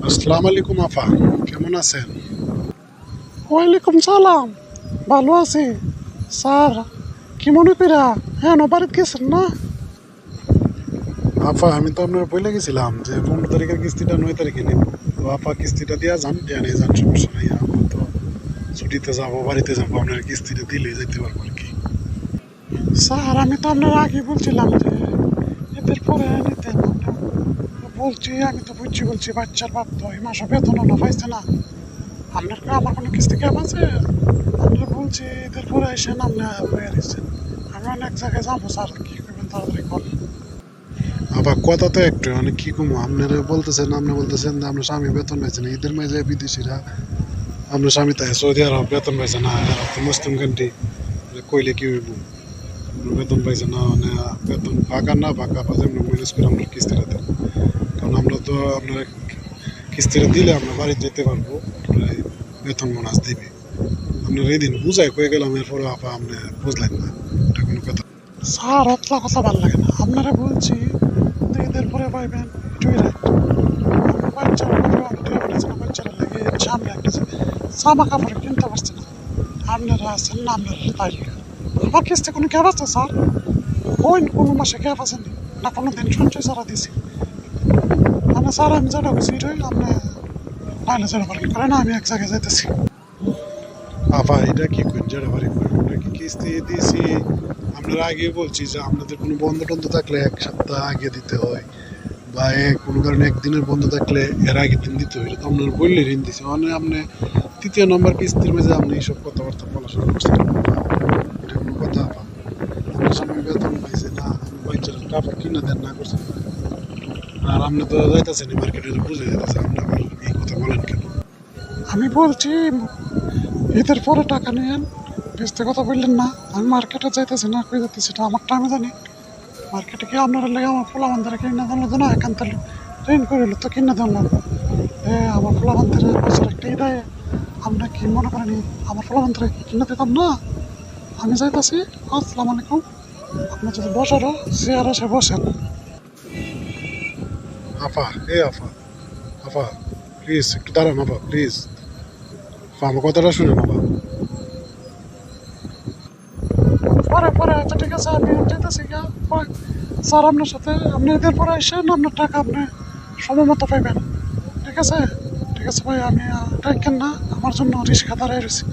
আসসালামু আলাইকুম আফা, কেমন আছেন? ওয়ালাইকুম সালাম। ভালো আছি স্যার। কি মনে কইরা হ্যাঁ বাড়িতে গেছেন না? আফা, আমি তো আপনার বলে গেছিলাম যে 15 তারিখের কিস্তিটা 9 তারিখে নিব। তো আফা, কিস্তিটা দিয়া যান, দিয়া নিয়ে যান, সমস্যা নাই। আমরা তো ছুটিতে যাবো, বাড়িতে যাবো, আপনার কিস্তিটা দিলে যেতে পারবো আর কি। স্যার আমি তো আপনার আগে বলছিলাম যে এদের পরে নিতেন। বলছি আমি তো বলছি বাচ্চার বাপ তো এই মাসে বেতনও না পাইছে না। আপনার আমার কোনো কিস্তি ক্যাপ আছে? আপনার বলছি এদের পরে এসেন আপনি হয়ে দিচ্ছেন। আমি অনেক জায়গায় যাবো স্যার, কি করবেন তাড়াতাড়ি করেন। আফা, কথা তো একটু মানে কি কমো, আপনারা বলতেছেন, আপনি বলতেছেন যে আপনার স্বামী বেতন পাইছে না। ঈদের মাঝে বিদেশিরা, আপনার স্বামী তাই সৌদি আরব বেতন পাইছে না, এরা তো মুসলিম কান্ট্রি, কইলে কি হইব? বেতন পাইছে না মানে বেতন ফাঁকা না ফাঁকা পাঁচে আমরা ম্যানেজ করে আমরা কিস্তিটা দেন। কারণ আমরা তো আপনার কিস্তিটা দিলে আমরা বাড়ি যেতে পারবো, আপনার বেতন বোনাস দিবে। আপনার এই দিন বুঝাই কয়ে গেলাম, এরপরে আপা আপনি বুঝলেন না, এটা কোনো কথা? স্যার অতলা কথা ভালো লাগে না। আপনারা বলছি যে এদের পরে পাইবেন এটুই রাখতো। বাচ্চারা বাচ্চারা লেগে সামনে একটা জামা কাপড় কিনতে পারছে না। আপনারা আছেন না, আপনারা তাই আমার কিস্তি কোনো ক্যাব আছে স্যার? ওই কোনো মাসে ক্যাব আসেনি না, কোনো দিন সঞ্চয় ছাড়া দিছি। মানে স্যার আমি যেটা বুঝি এটাই আপনি নাইলে যেটা পারেন করেন, আমি এক জায়গায় যাইতেছি। আপা, এটা কি করেন যেটা বাড়ি করেন? আমরা কি কিস্তি দিয়েছি? আপনারা আগে বলছি যে আপনাদের কোনো বন্ধ টন্ধ থাকলে 1 সপ্তাহ আগে দিতে হয়, বা কোনো কারণে একদিনের বন্ধ থাকলে এর আগের দিন দিতে হয়। এটা তো আপনার বললে ঋণ দিছে, মানে আপনি 3য় নম্বর কিস্তির মেঝে আপনি এইসব কথাবার্তা বলা শুরু করছেন। এটা কোনো কথা আপা? আপনার স্বামী বেতন পাইছে না, আপনি বাচ্চারা কাপড় কিনে দেন না করছেন, আর আপনি তো যাইতেছেন মার্কেটে, বুঝে যেতেছে, আপনি আবার এই কথা বলেন কেন? আমি বলছি ঈদের পরে টাকা নিয়েন, বেচতে কথা বললেন না। আমি মার্কেটে যাইতেছি না, কই যাইতেছি এটা আমারটা আমি জানি। মার্কেটে গিয়ে আপনারা লেগে আমার পোলা বান্ধরে কিনে দেন না, একান্ত ঋণ করে তো কিনে দেন লাগবে। আমার পোলা বান্ধরে বছর একটা ঈদে আমরা কি মনে করেন আমার পোলা বান্ধরে কিনে দিতাম না? আমি যাইতেছি। আসসালামু আলাইকুম। আপনি যদি বসারও চেয়ার এসে বসেন। আফা, আফা, আফা, প্লিজ একটু দাঁড়ান আফা, প্লিজ। আফা, আমার কথাটা শুনেন আফা। পরে পরে আচ্ছা ঠিক আছে, আমি যেতেছি গা। স্যার আপনার সাথে আপনি ঈদের পরে আসেন, আপনার টাকা আপনি সময় মতো পাইবেন। ঠিক আছে ঠিক আছে ভাই, আমি টেনশন না, আমার জন্য রিস্কা দাঁড়ায় রয়েছি।